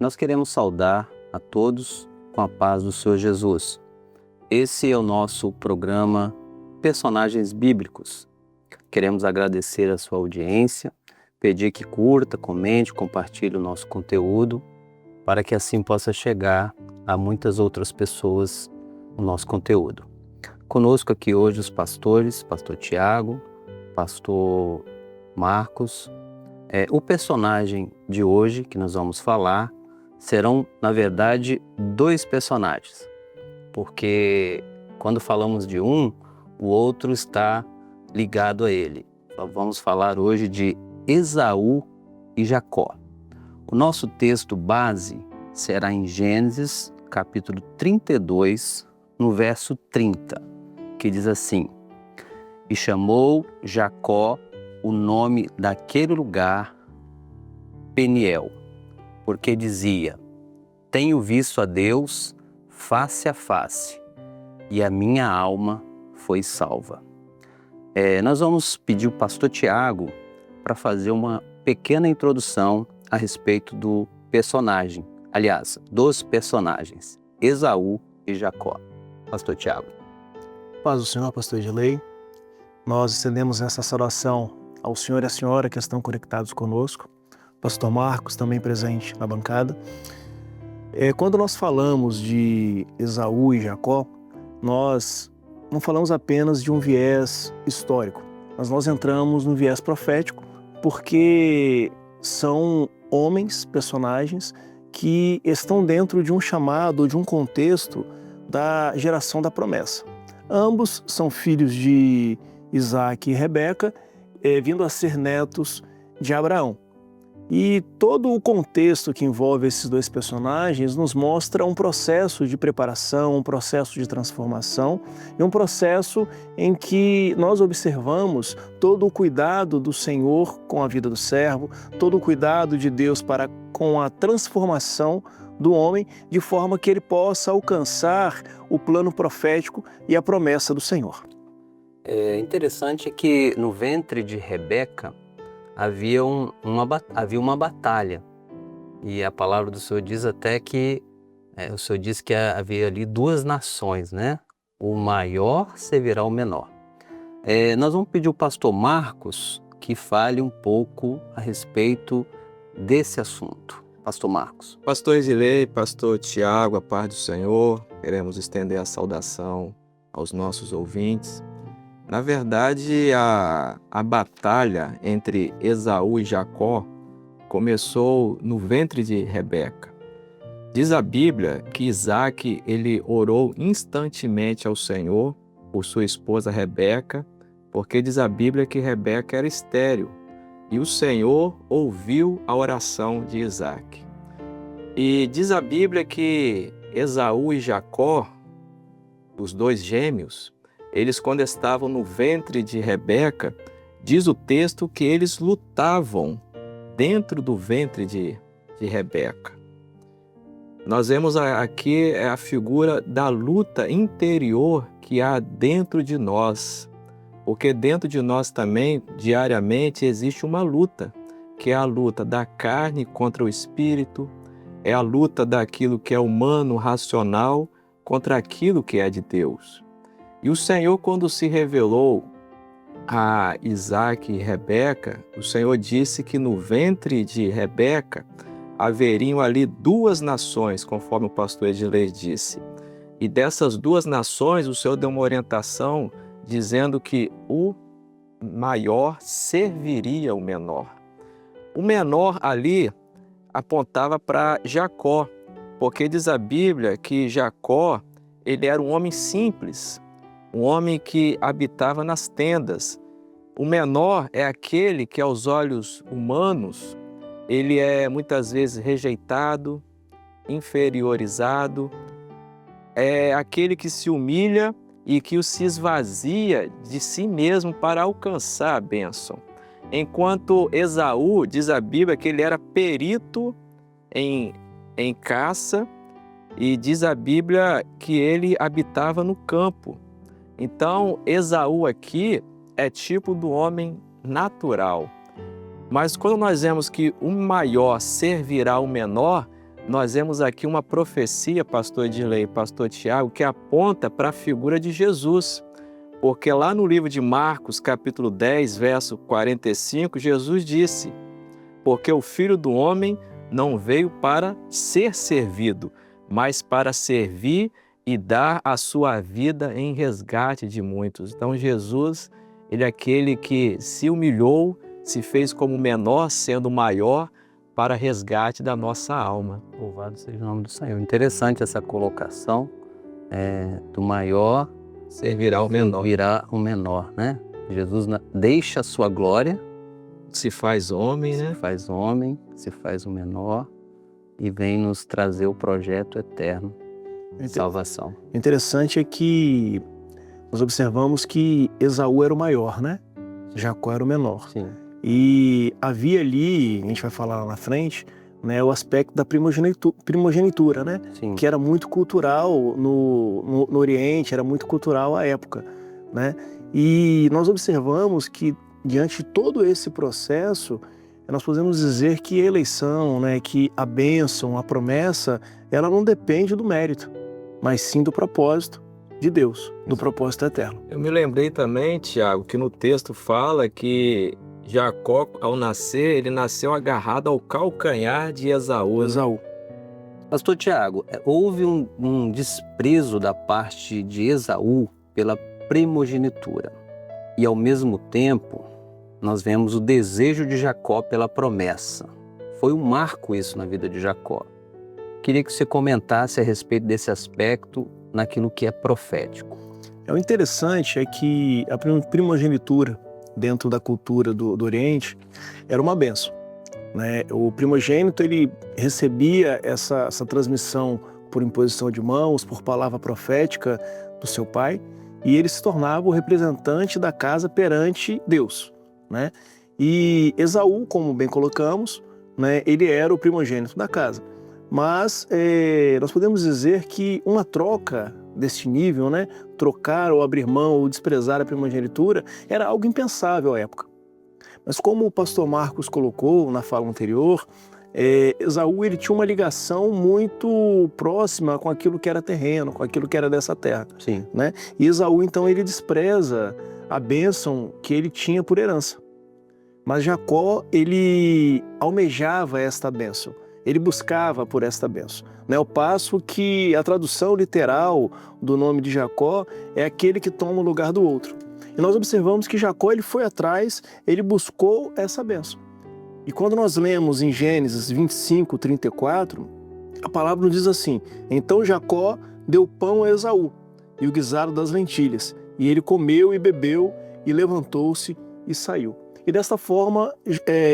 Nós queremos saudar a todos com a paz do Senhor Jesus. Esse é o nosso programa Personagens Bíblicos. Queremos agradecer a sua audiência, pedir que curta, comente, compartilhe o nosso conteúdo, para que assim possa chegar a muitas outras pessoas o nosso conteúdo. Conosco aqui hoje os pastores, pastor Tiago, pastor Marcos. O personagem de hoje que nós vamos falar serão, na verdade, dois personagens, porque quando falamos de um, o outro está ligado a ele. Então, vamos falar hoje de Esaú e Jacó. O nosso texto base será em Gênesis, capítulo 32, no verso 30, que diz assim: E chamou Jacó o nome daquele lugar Peniel, porque dizia: Tenho visto a Deus face a face, e a minha alma foi salva. Nós vamos pedir o pastor Tiago para fazer uma pequena introdução a respeito do personagem, aliás, dos personagens, Esaú e Jacó. Pastor Tiago. Paz do Senhor, pastor Edilei. Nós estendemos essa saudação ao senhor e à senhora que estão conectados conosco. Pastor Marcos, também presente na bancada. Quando nós falamos de Esaú e Jacó, nós não falamos apenas de um viés histórico, mas nós entramos no viés profético, porque são homens, personagens, que estão dentro de um chamado, de um contexto da geração da promessa. Ambos são filhos de Isaac e Rebeca, vindo a ser netos de Abraão. E todo o contexto que envolve esses dois personagens nos mostra um processo de preparação, um processo de transformação e um processo em que nós observamos todo o cuidado do Senhor com a vida do servo, todo o cuidado de Deus com a transformação do homem, de forma que ele possa alcançar o plano profético e a promessa do Senhor. É interessante que no ventre de Rebeca havia uma batalha, e a palavra do Senhor diz até que o Senhor diz que havia ali duas nações, né? O maior servirá ao menor. Nós vamos pedir ao pastor Marcos que fale um pouco a respeito desse assunto. Pastor Marcos. Pastor Edilei, pastor Tiago, a paz do Senhor, queremos estender a saudação aos nossos ouvintes. Na verdade, a batalha entre Esaú e Jacó começou no ventre de Rebeca. Diz a Bíblia que Isaac ele orou instantemente ao Senhor por sua esposa Rebeca, porque diz a Bíblia que Rebeca era estéril, e o Senhor ouviu a oração de Isaac. E diz a Bíblia que Esaú e Jacó, os dois gêmeos, eles, quando estavam no ventre de Rebeca, diz o texto que eles lutavam dentro do ventre de Rebeca. Nós vemos aqui a figura da luta interior que há dentro de nós, porque dentro de nós também, diariamente, existe uma luta, que é a luta da carne contra o espírito, é a luta daquilo que é humano, racional, contra aquilo que é de Deus. E o Senhor, quando se revelou a Isaac e Rebeca, o Senhor disse que no ventre de Rebeca haveriam ali duas nações, conforme o pastor Edilei disse. E dessas duas nações, o Senhor deu uma orientação dizendo que o maior serviria o menor. O menor ali apontava para Jacó, porque diz a Bíblia que Jacó ele era um homem simples, um homem que habitava nas tendas. O menor é aquele que, aos olhos humanos, ele é muitas vezes rejeitado, inferiorizado, é aquele que se humilha e que se esvazia de si mesmo para alcançar a bênção. Enquanto Esaú, diz a Bíblia, que ele era perito em caça, e diz a Bíblia que ele habitava no campo. Então, Esaú aqui é tipo do homem natural. Mas quando nós vemos que o maior servirá ao menor, nós vemos aqui uma profecia, pastor Edilei e pastor Tiago, que aponta para a figura de Jesus. Porque lá no livro de Marcos, capítulo 10, verso 45, Jesus disse: porque o Filho do Homem não veio para ser servido, mas para servir e dar a sua vida em resgate de muitos. Então Jesus, ele é aquele que se humilhou, se fez como menor, sendo maior, para resgate da nossa alma. Louvado seja o nome do Senhor. Interessante essa colocação do maior Servirá ao menor. virá o menor, né? Jesus deixa a sua glória, Se faz homem, se né? faz homem, se faz o menor e vem nos trazer o projeto eterno de salvação. O interessante é que nós observamos que Esaú era o maior, né? Jacó era o menor. Sim. E havia ali, a gente vai falar lá na frente, né, o aspecto da primogenitura, né? Sim. Que era muito cultural no Oriente, era muito cultural à época, né? E nós observamos que, diante de todo esse processo, nós podemos dizer que a eleição, né, que a bênção, a promessa, ela não depende do mérito, mas sim do propósito de Deus, do propósito eterno. Eu me lembrei também, Tiago, que no texto fala que Jacó, ao nascer, ele nasceu agarrado ao calcanhar de Esaú. Esaú. Pastor Tiago, houve um desprezo da parte de Esaú pela primogenitura. E ao mesmo tempo, nós vemos o desejo de Jacó pela promessa. Foi um marco isso na vida de Jacó. Queria que você comentasse a respeito desse aspecto naquilo que é profético. O interessante é que a primogenitura, dentro da cultura do Oriente, era uma bênção, né? O primogênito, ele recebia essa transmissão por imposição de mãos, por palavra profética do seu pai, e ele se tornava o representante da casa perante Deus, né? E Esaú, como bem colocamos, né, ele era o primogênito da casa. Mas nós podemos dizer que uma troca deste nível, né, trocar ou abrir mão ou desprezar a primogenitura, era algo impensável à época. Mas como o pastor Marcos colocou na fala anterior, Esaú, ele tinha uma ligação muito próxima com aquilo que era terreno, com aquilo que era dessa terra. Sim. Né? E Esaú, então, ele despreza a bênção que ele tinha por herança. Mas Jacó, ele almejava esta bênção. Ele buscava por esta bênção. Né? Ao passo que a tradução literal do nome de Jacó é aquele que toma o lugar do outro. E nós observamos que Jacó, ele foi atrás, ele buscou essa bênção. E quando nós lemos em Gênesis 25, 34, a palavra nos diz assim: então Jacó deu pão a Esaú e o guisado das lentilhas, e ele comeu e bebeu e levantou-se e saiu. E desta forma,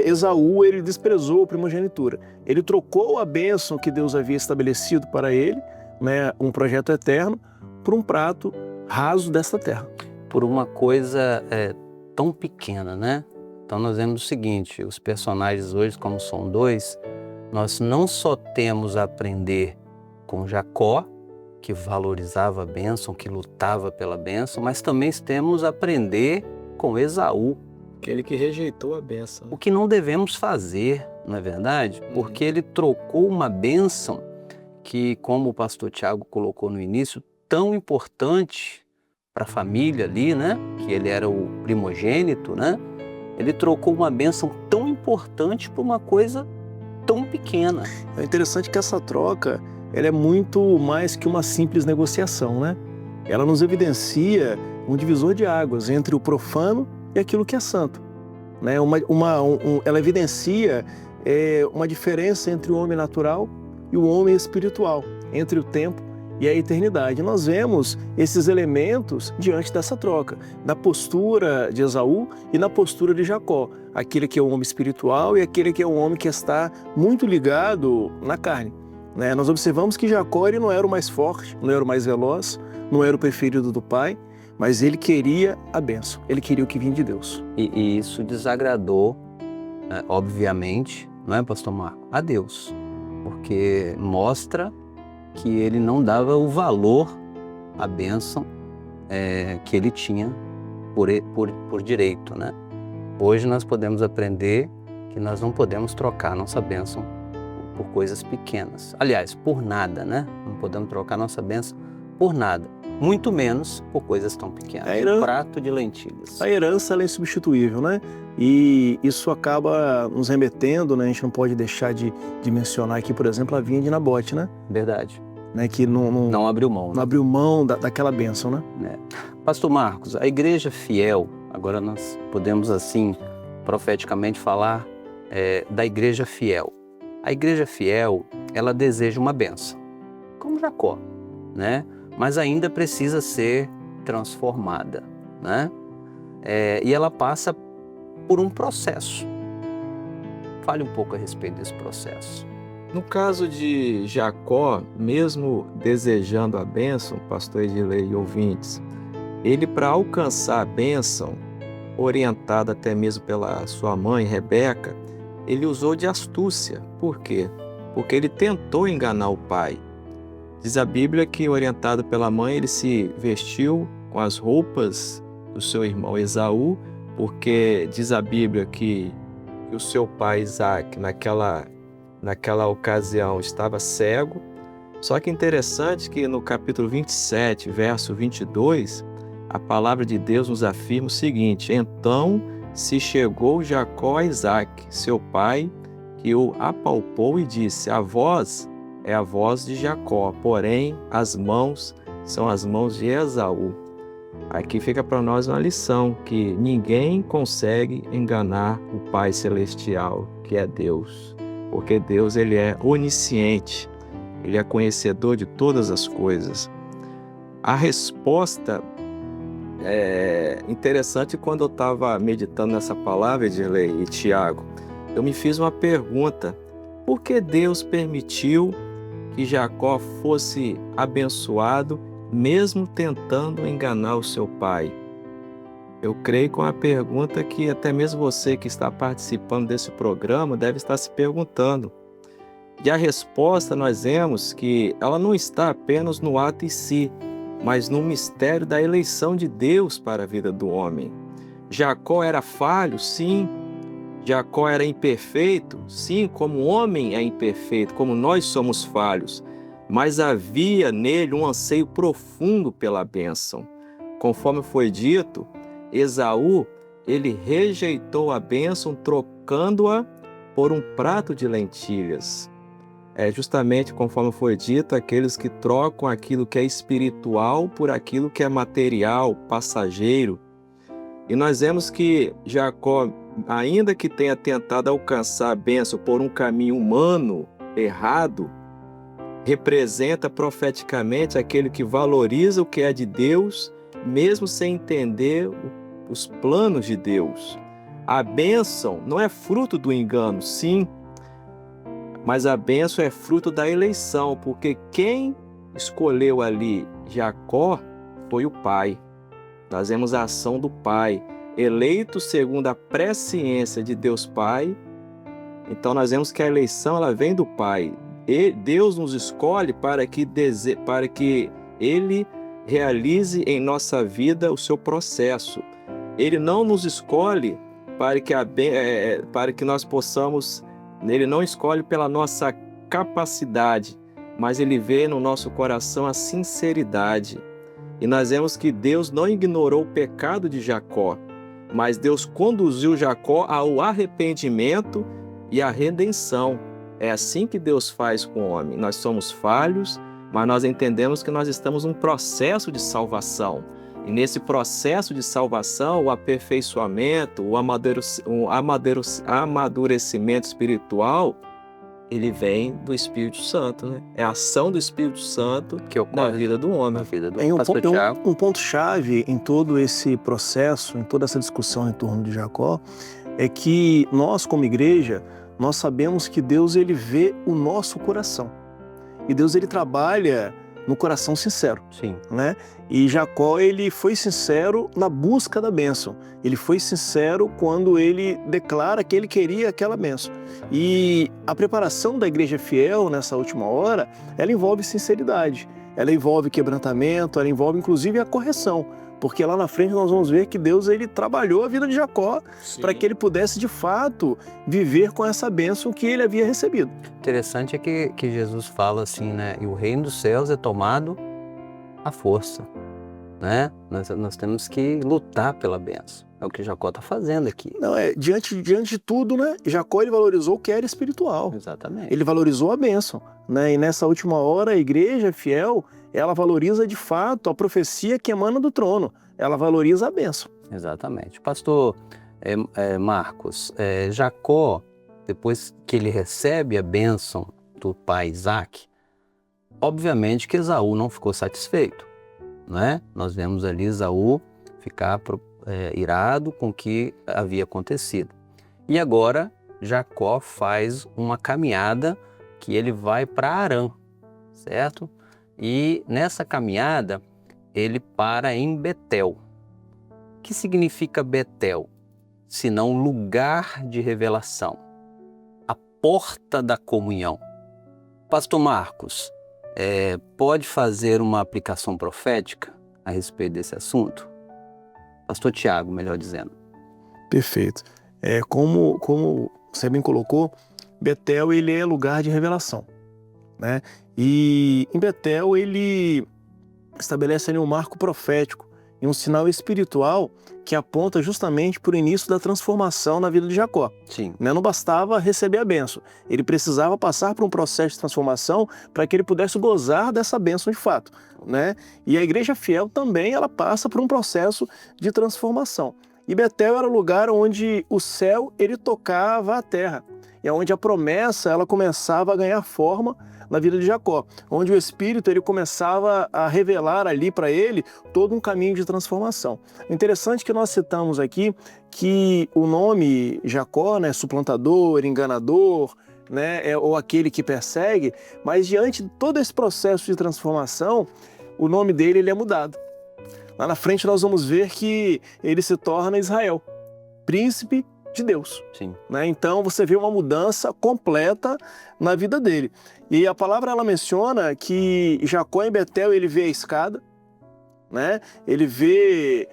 Esaú, ele desprezou a primogenitura. Ele trocou a bênção que Deus havia estabelecido para ele, né, um projeto eterno, por um prato raso desta terra. Por uma coisa tão pequena, né? Então nós vemos o seguinte, os personagens hoje, como são dois, nós não só temos a aprender com Jacó, que valorizava a bênção, que lutava pela bênção, mas também temos a aprender com Esaú, Aquele que rejeitou a bênção. o que não devemos fazer, não é verdade? Porque ele trocou uma bênção que, como o pastor Tiago colocou no início, tão importante para a família ali, né? Que ele era o primogênito, né? Ele trocou uma bênção tão importante por uma coisa tão pequena. É interessante que essa troca, ela é muito mais que uma simples negociação, né? Ela nos evidencia um divisor de águas entre o profano e aquilo que é santo, né? Ela evidencia uma diferença entre o homem natural e o homem espiritual, entre o tempo e a eternidade. Nós vemos esses elementos diante dessa troca, da postura de Esaú e na postura de Jacó, aquele que é o homem espiritual e aquele que é o homem que está muito ligado na carne, né? Nós observamos que Jacó, ele não era o mais forte, não era o mais veloz, não era o preferido do pai, mas ele queria a bênção, ele queria o que vinha de Deus. E isso desagradou, obviamente, não é, pastor Marco? A Deus, porque mostra que ele não dava o valor à bênção que ele tinha por direito, né? Hoje nós podemos aprender que nós não podemos trocar nossa bênção por coisas pequenas. Aliás, por nada, né? Não podemos trocar nossa bênção por nada. Muito menos por coisas tão pequenas. Um prato de lentilhas. A herança ela é insubstituível, né? E isso acaba nos remetendo, né? A gente não pode deixar de mencionar aqui, por exemplo, a vinha de Nabote, né? Verdade. Né? Que não abriu mão. Não abriu mão daquela bênção, né? Pastor Marcos, a igreja fiel, agora nós podemos assim profeticamente falar da igreja fiel. A igreja fiel, ela deseja uma bênção, como Jacó, né? Mas ainda precisa ser transformada, né? E ela passa por um processo. Fale um pouco a respeito desse processo. No caso de Jacó, mesmo desejando a bênção, pastor Edilei e ouvintes, ele, para alcançar a bênção, orientado até mesmo pela sua mãe, Rebeca, ele usou de astúcia. Por quê? Porque ele tentou enganar o pai. Diz a Bíblia que, orientado pela mãe, ele se vestiu com as roupas do seu irmão Esaú, porque diz a Bíblia que o seu pai Isaac, naquela ocasião, estava cego. Só que interessante que no capítulo 27, verso 22, a palavra de Deus nos afirma o seguinte: então se chegou Jacó a Isaac, seu pai, que o apalpou e disse: a voz é a voz de Jacó, porém as mãos são as mãos de Esaú. Aqui fica para nós uma lição, que ninguém consegue enganar o Pai Celestial, que é Deus. Porque Deus, ele é onisciente, ele é conhecedor de todas as coisas. A resposta é interessante. Quando eu estava meditando nessa palavra, Edilei e Tiago, eu me fiz uma pergunta: por que Deus permitiu que Jacó fosse abençoado, mesmo tentando enganar o seu pai? Eu creio com a pergunta que até mesmo você que está participando desse programa deve estar se perguntando. E a resposta nós vemos que ela não está apenas no ato em si, mas no mistério da eleição de Deus para a vida do homem. Jacó era falho? Sim. Jacó era imperfeito? Sim, como o homem é imperfeito, como nós somos falhos. Mas havia nele um anseio profundo pela bênção. Conforme foi dito, Esaú, ele rejeitou a bênção trocando-a por um prato de lentilhas. É justamente conforme foi dito, aqueles que trocam aquilo que é espiritual por aquilo que é material, passageiro. E nós vemos que Jacó, ainda que tenha tentado alcançar a bênção por um caminho humano errado, representa profeticamente aquele que valoriza o que é de Deus, mesmo sem entender os planos de Deus. A bênção não é fruto do engano, sim, mas a bênção é fruto da eleição, porque quem escolheu ali Jacó foi o pai. Nós vemos a ação do pai, eleito segundo a presciência de Deus Pai. Então nós vemos que a eleição ela vem do pai. E Deus nos escolhe para que Ele realize em nossa vida o seu processo. Ele não nos escolhe para que nós possamos. Ele não escolhe pela nossa capacidade, mas Ele vê no nosso coração a sinceridade. E nós vemos que Deus não ignorou o pecado de Jacó, mas Deus conduziu Jacó ao arrependimento e à redenção. É assim que Deus faz com o homem. Nós somos falhos, mas nós entendemos que nós estamos num processo de salvação. E nesse processo de salvação, o aperfeiçoamento, o amadurecimento espiritual, ele vem do Espírito Santo, né? É a ação do Espírito Santo que ocorre na vida do homem. Um ponto-chave em todo esse processo, em toda essa discussão em torno de Jacó, é que nós, como igreja, nós sabemos que Deus ele vê o nosso coração. E Deus ele trabalha no coração sincero. Sim. Né? E Jacó ele foi sincero na busca da bênção. Ele foi sincero quando ele declara que ele queria aquela bênção. E a preparação da igreja fiel nessa última hora, ela envolve sinceridade. Ela envolve quebrantamento, ela envolve inclusive a correção. porque lá na frente nós vamos ver que Deus ele trabalhou a vida de Jacó para que ele pudesse de fato viver com essa bênção que ele havia recebido. Interessante é que Jesus fala assim, né? E o reino dos céus é tomado à força, né? Nós temos que lutar pela bênção. É o que Jacó está fazendo aqui. Não, diante de tudo, né? Jacó ele valorizou o que era espiritual. Exatamente. Ele valorizou a bênção, né? E nessa última hora a igreja fiel, ela valoriza de fato a profecia que emana do trono. Ela valoriza a bênção. Exatamente. Pastor Marcos, Jacó, depois que ele recebe a bênção do pai Isaac, obviamente que Esaú não ficou satisfeito, né? Nós vemos ali Esaú ficar irado com o que havia acontecido. E agora Jacó faz uma caminhada que ele vai para Harã, certo? E nessa caminhada ele para em Betel. O que significa Betel? Senão lugar de revelação, a porta da comunhão. Pastor Marcos, pode fazer uma aplicação profética a respeito desse assunto? Pastor Tiago, melhor dizendo. Perfeito. Como você bem colocou, Betel ele é lugar de revelação, né? E em Betel ele estabelece ali um marco profético e um sinal espiritual que aponta justamente para o início da transformação na vida de Jacó. Sim. Não bastava receber a bênção, ele precisava passar por um processo de transformação para que ele pudesse gozar dessa bênção de fato, né? E a igreja fiel também ela passa por um processo de transformação. E Betel era o lugar onde o céu ele tocava a terra, e onde a promessa ela começava a ganhar forma na vida de Jacó, onde o Espírito ele começava a revelar ali para ele todo um caminho de transformação. O interessante é que nós citamos aqui que o nome Jacó, né, suplantador, enganador, né, ou aquele que persegue, mas diante de todo esse processo de transformação, o nome dele ele é mudado. Lá na frente nós vamos ver que ele se torna Israel, príncipe de Deus. Sim. Né? Então você vê uma mudança completa na vida dele. E a palavra ela menciona que Jacó em Betel ele vê a escada, né? Ele vê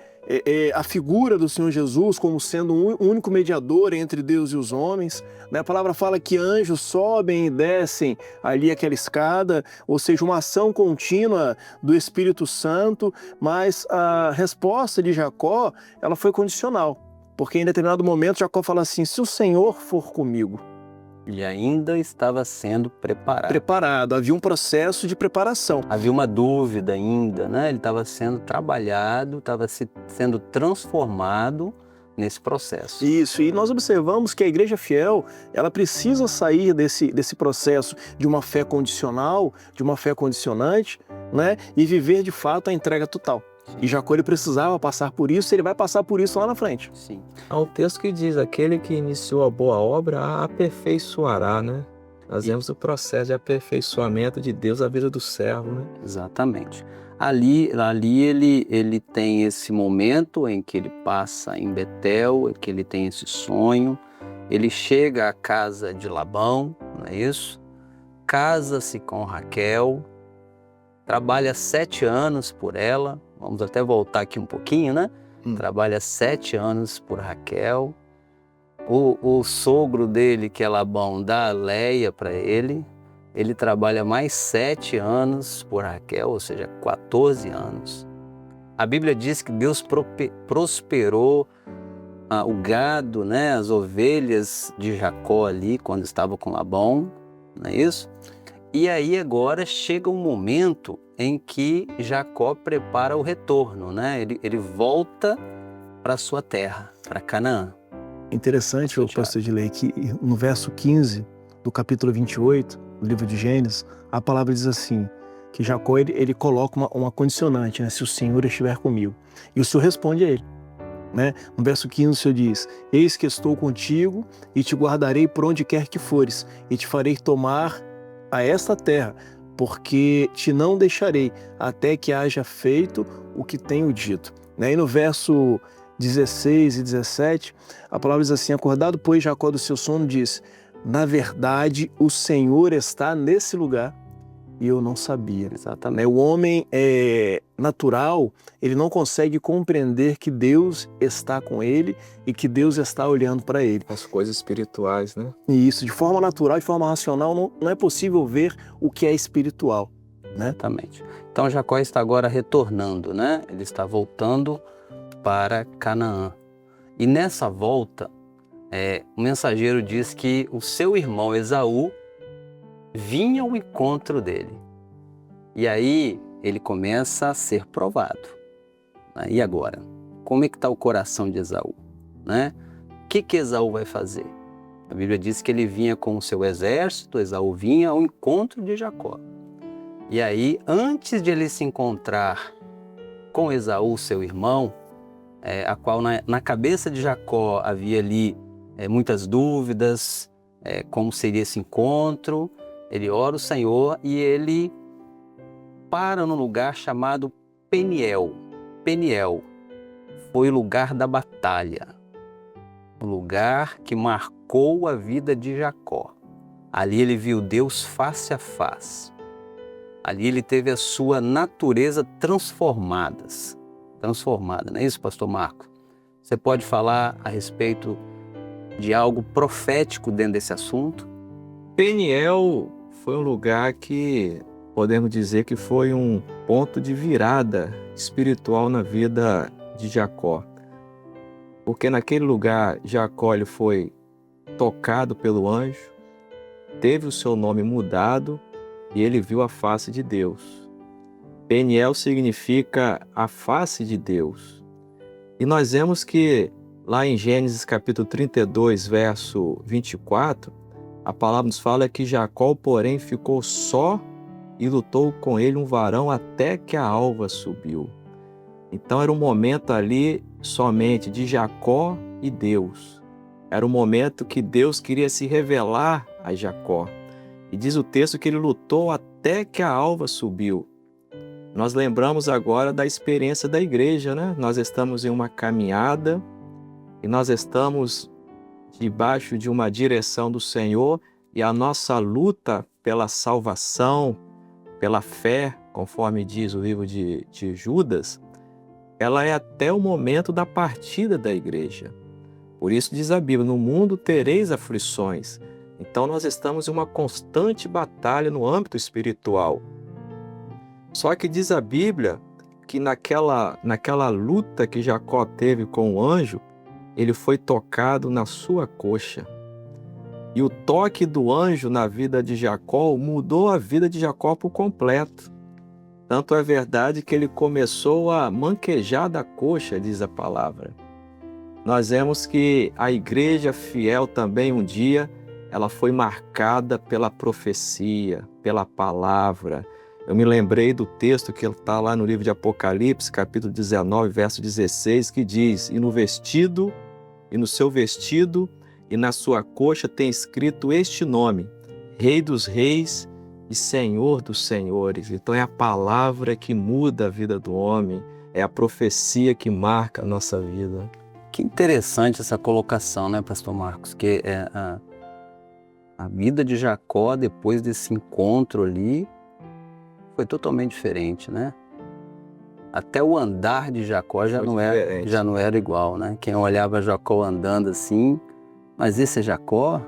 a figura do Senhor Jesus como sendo um único mediador entre Deus e os homens. Né? A palavra fala que anjos sobem e descem ali aquela escada, ou seja, uma ação contínua do Espírito Santo, mas a resposta de Jacó ela foi condicional. Porque em determinado momento Jacó fala assim, se o Senhor for comigo. E ainda estava sendo preparado. Preparado, havia um processo de preparação. Havia uma dúvida ainda, né? Ele estava sendo trabalhado, estava sendo transformado nesse processo. Isso, e nós observamos que a igreja fiel, ela precisa sair desse processo de uma fé condicional, de uma fé condicionante, né? E viver de fato a entrega total. E Jacó ele precisava passar por isso, ele vai passar por isso lá na frente. Sim. Há um texto que diz, aquele que iniciou a boa obra a aperfeiçoará, né? Nós vemos o processo de aperfeiçoamento de Deus à vida do servo, né? Exatamente. Ali ele tem esse momento em que ele passa em Betel, que ele tem esse sonho, ele chega à casa de Labão, não é isso? Casa-se com Raquel, trabalha 7 anos por ela. Vamos até voltar aqui um pouquinho, né? Trabalha 7 anos por Raquel. O sogro dele, que é Labão, dá a Leia para ele. Ele trabalha mais 7 anos por Raquel, ou seja, 14 anos. A Bíblia diz que Deus prosperou o gado, né? As ovelhas de Jacó ali, quando estava com Labão, não é isso? E aí agora chega um momento em que Jacó prepara o retorno, né? Ele volta para sua terra, para Canaã. Interessante, o pastor Edilei, que no verso 15 do capítulo 28 do livro de Gênesis, a palavra diz assim, que Jacó ele coloca uma condicionante, né? Se o Senhor estiver comigo. E o Senhor responde a ele. Né? No verso 15 o Senhor diz, eis que estou contigo e te guardarei por onde quer que fores e te farei tomar a esta terra, porque te não deixarei até que haja feito o que tenho dito. E no verso 16 e 17, a palavra diz assim, acordado pois Jacó do seu sono, disse, na verdade o Senhor está nesse lugar e eu não sabia. Exatamente. O homem natural, ele não consegue compreender que Deus está com ele e que Deus está olhando para ele. As coisas espirituais, né? E isso, de forma natural, de forma racional, não é possível ver o que é espiritual, né? Exatamente. Então Jacó está agora retornando, né? Ele está voltando para Canaã. E nessa volta, o mensageiro diz que o seu irmão Esaú vinha ao encontro dele. E aí ele começa a ser provado. Né? E agora? Como é que está o coração de Esaú? Né? O que Esaú vai fazer? A Bíblia diz que ele vinha com o seu exército, Esaú vinha ao encontro de Jacó. E aí, antes de ele se encontrar com Esaú, seu irmão, a qual na cabeça de Jacó havia ali muitas dúvidas, como seria esse encontro, ele ora o Senhor e ele para num lugar chamado Peniel. Peniel foi o lugar da batalha, o lugar que marcou a vida de Jacó. Ali ele viu Deus face a face. Ali ele teve a sua natureza transformada, não é isso, pastor Marco? Você pode falar a respeito de algo profético dentro desse assunto? Peniel foi um lugar que podemos dizer que foi um ponto de virada espiritual na vida de Jacó. Porque naquele lugar Jacó ele foi tocado pelo anjo, teve o seu nome mudado e ele viu a face de Deus. Peniel significa a face de Deus. E nós vemos que lá em Gênesis capítulo 32, verso 24, a palavra nos fala que Jacó, porém, ficou só e lutou com ele um varão até que a alva subiu. Então era um momento ali somente de Jacó e Deus. Era um momento que Deus queria se revelar a Jacó. E diz o texto que ele lutou até que a alva subiu. Nós lembramos agora da experiência da igreja, né? Nós estamos em uma caminhada e nós estamos debaixo de uma direção do Senhor e a nossa luta pela salvação, pela fé, conforme diz o livro de Judas, ela é até o momento da partida da igreja. Por isso diz a Bíblia, no mundo tereis aflições. Então nós estamos em uma constante batalha no âmbito espiritual. Só que diz a Bíblia que naquela luta que Jacó teve com o anjo, ele foi tocado na sua coxa. E o toque do anjo na vida de Jacó mudou a vida de Jacó por completo. Tanto é verdade que ele começou a manquejar da coxa, diz a palavra. Nós vemos que a igreja fiel também um dia, ela foi marcada pela profecia, pela palavra. Eu me lembrei do texto que está lá no livro de Apocalipse, capítulo 19, verso 16, que diz, e no seu vestido e na sua coxa tem escrito este nome, Rei dos Reis e Senhor dos Senhores. Então é a palavra que muda a vida do homem, é a profecia que marca a nossa vida. Que interessante essa colocação, né, pastor Marcos? Que a vida de Jacó, depois desse encontro ali, foi totalmente diferente, né? Até o andar de Jacó já não era igual, né? Quem olhava Jacó andando assim, mas esse é Jacó?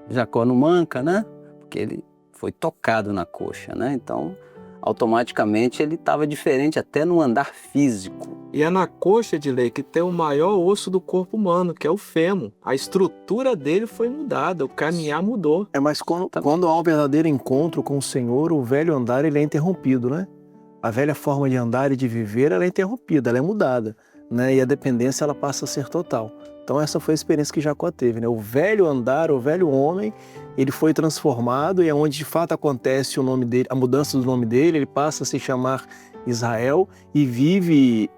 Jacó não manca, né? Porque ele foi tocado na coxa, né? Então, automaticamente ele estava diferente até no andar físico. E é na coxa de Lei que tem o maior osso do corpo humano, que é o fêmur. A estrutura dele foi mudada, o caminhar mudou. Mas quando há um verdadeiro encontro com o Senhor, o velho andar ele é interrompido, né? A velha forma de andar e de viver ela é interrompida, ela é mudada, né? E a dependência ela passa a ser total. Então essa foi a experiência que Jacó teve, né? O velho andar, o velho homem, ele foi transformado e é onde de fato acontece o nome dele, a mudança do nome dele, ele passa a se chamar Israel e vive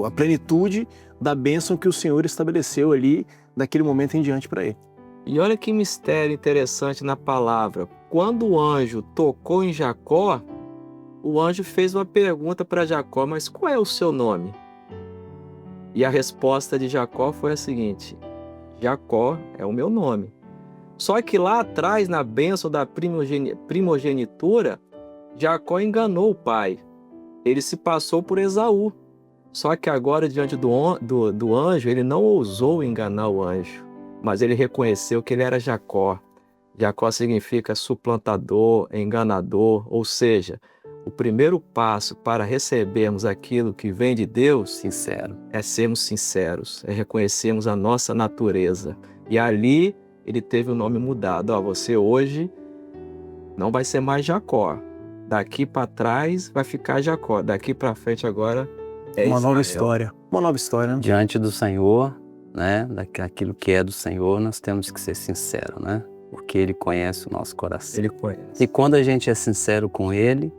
a plenitude da bênção que o Senhor estabeleceu ali daquele momento em diante para ele. E olha que mistério interessante na palavra. Quando o anjo tocou em Jacó, o anjo fez uma pergunta para Jacó, mas qual é o seu nome? E a resposta de Jacó foi a seguinte, Jacó é o meu nome. Só que lá atrás, na bênção da primogenitura, Jacó enganou o pai. Ele se passou por Esaú. Só que agora, diante do anjo, ele não ousou enganar o anjo, mas ele reconheceu que ele era Jacó. Jacó significa suplantador, enganador, ou seja, o primeiro passo para recebermos aquilo que vem de Deus Sincero. é sermos sinceros, é reconhecermos a nossa natureza. E ali ele teve o nome mudado. Você hoje não vai ser mais Jacó. Daqui para trás vai ficar Jacó. Daqui para frente agora é Uma nova Israel. história. Uma nova história, né? Diante do Senhor, né, daquilo que é do Senhor, nós temos que ser sinceros, né? Porque Ele conhece o nosso coração. Ele conhece. E quando a gente é sincero com Ele,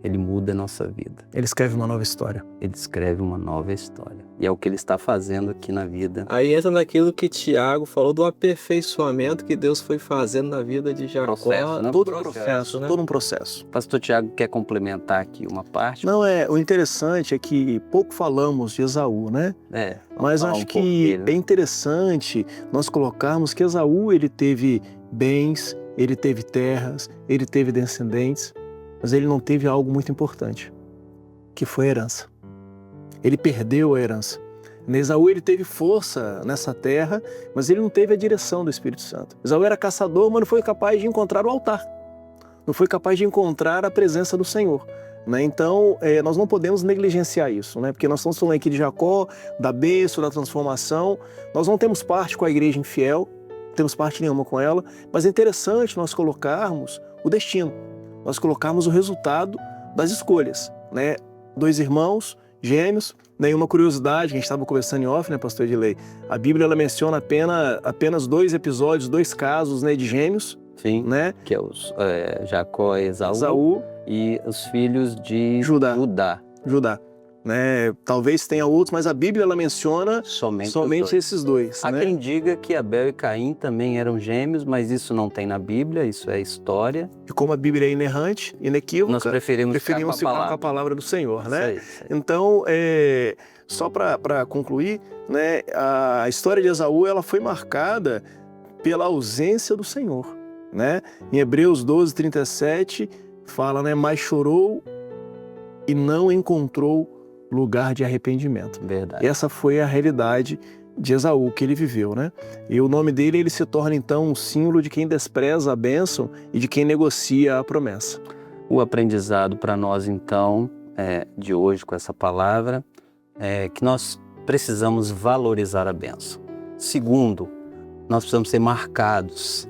Ele muda a nossa vida. Ele escreve uma nova história. Ele escreve uma nova história. E é o que Ele está fazendo aqui na vida. Aí entra naquilo que Tiago falou do aperfeiçoamento que Deus foi fazendo na vida de Jacó. Processo, né? Todo um processo, né? todo um processo. Pastor Tiago quer complementar aqui uma parte? Não, o interessante é que pouco falamos de Esaú, né? É. Mas falar acho um pouco que dele, né? é interessante nós colocarmos que Esaú, ele teve bens, ele teve terras, ele teve descendentes, mas ele não teve algo muito importante, que foi a herança. Ele perdeu a herança. Esaú, ele teve força nessa terra, mas ele não teve a direção do Espírito Santo. Esaú era caçador, mas não foi capaz de encontrar o altar. Não foi capaz de encontrar a presença do Senhor. Né? Então, nós não podemos negligenciar isso, né? Porque nós estamos falando aqui de Jacó, da bênção, da transformação. Nós não temos parte com a igreja infiel, não temos parte nenhuma com ela, mas é interessante nós colocarmos o destino, nós colocarmos o resultado das escolhas. Né? 2 irmãos, gêmeos, nenhuma curiosidade, que a gente estava conversando em off, né, pastor Edilei? A Bíblia ela menciona apenas 2 episódios, 2 casos, né, de gêmeos. Sim, né? Que é os Jacó e Esaú e os filhos de Judá. Judá. Né? Talvez tenha outros, mas a Bíblia ela menciona Somente os dois. esses 2. Há né? quem diga que Abel e Caim também eram gêmeos, mas isso não tem na Bíblia, isso é história. E como a Bíblia é inerrante, inequívoca, Nós preferimos ficar com a palavra do Senhor, né? Isso aí. Então, só para concluir, né, a história de Esaú ela foi marcada pela ausência do Senhor, né? Em Hebreus 12:37 fala, né, mas chorou e não encontrou lugar de arrependimento. Verdade. Essa foi a realidade de Esaú que ele viveu, né? E o nome dele ele se torna então um símbolo de quem despreza a bênção e de quem negocia a promessa. O aprendizado para nós então de hoje com essa palavra é que nós precisamos valorizar a bênção. Segundo, nós precisamos ser marcados.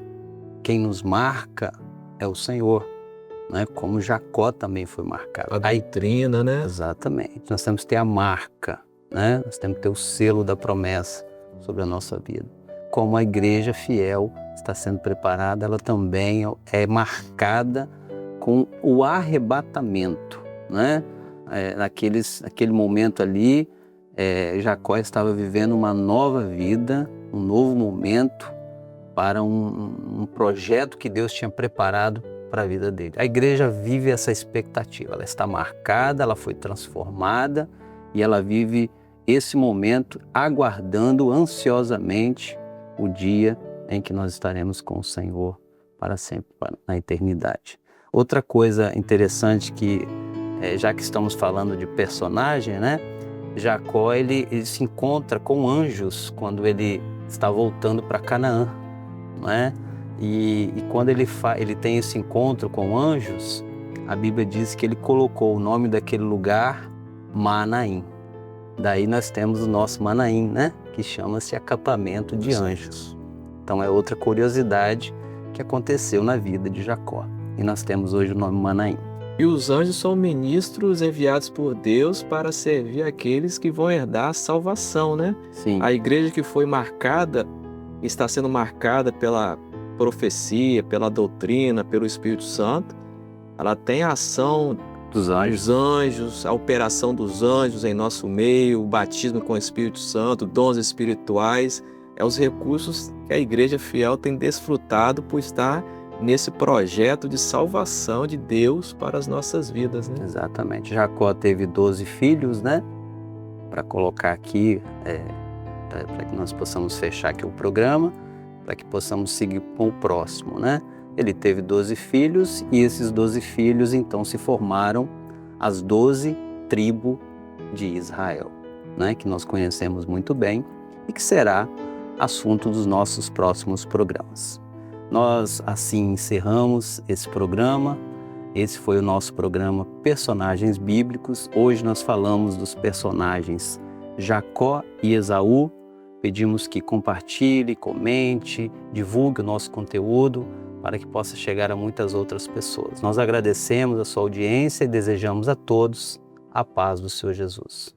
Quem nos marca é o Senhor, né? Como Jacó também foi marcado. A doutrina, né? Exatamente. Nós temos que ter a marca, né? Nós temos que ter o selo da promessa sobre a nossa vida. Como a igreja fiel está sendo preparada, ela também é marcada com o arrebatamento, né? Naquele momento ali, Jacó estava vivendo uma nova vida, um novo momento para um projeto que Deus tinha preparado para a vida dele. A igreja vive essa expectativa, ela está marcada, ela foi transformada e ela vive esse momento aguardando ansiosamente o dia em que nós estaremos com o Senhor para sempre, na eternidade. Outra coisa interessante que, já que estamos falando de personagem, né? Jacó ele se encontra com anjos quando ele está voltando para Canaã, não é? E quando ele tem esse encontro com anjos, a Bíblia diz que ele colocou o nome daquele lugar Manaim. Daí nós temos o nosso Manaim, né? Que chama-se acampamento de anjos. Então é outra curiosidade que aconteceu na vida de Jacó. E nós temos hoje o nome Manaim. E os anjos são ministros enviados por Deus para servir aqueles que vão herdar a salvação, né? Sim. A igreja que foi marcada, está sendo marcada pela profecia, pela doutrina, pelo Espírito Santo, ela tem a ação dos anjos, a operação dos anjos em nosso meio, o batismo com o Espírito Santo, dons espirituais, os recursos que a igreja fiel tem desfrutado por estar nesse projeto de salvação de Deus para as nossas vidas, né? Exatamente. Jacó teve 12 filhos, né? Para colocar aqui, para que nós possamos fechar aqui o programa, para que possamos seguir com o próximo, né? Ele teve 12 filhos e esses 12 filhos então se formaram as 12 tribos de Israel, né, que nós conhecemos muito bem e que será assunto dos nossos próximos programas. Nós assim encerramos esse programa. Esse foi o nosso programa Personagens Bíblicos. Hoje nós falamos dos personagens Jacó e Esaú. Pedimos que compartilhe, comente, divulgue o nosso conteúdo para que possa chegar a muitas outras pessoas. Nós agradecemos a sua audiência e desejamos a todos a paz do Senhor Jesus.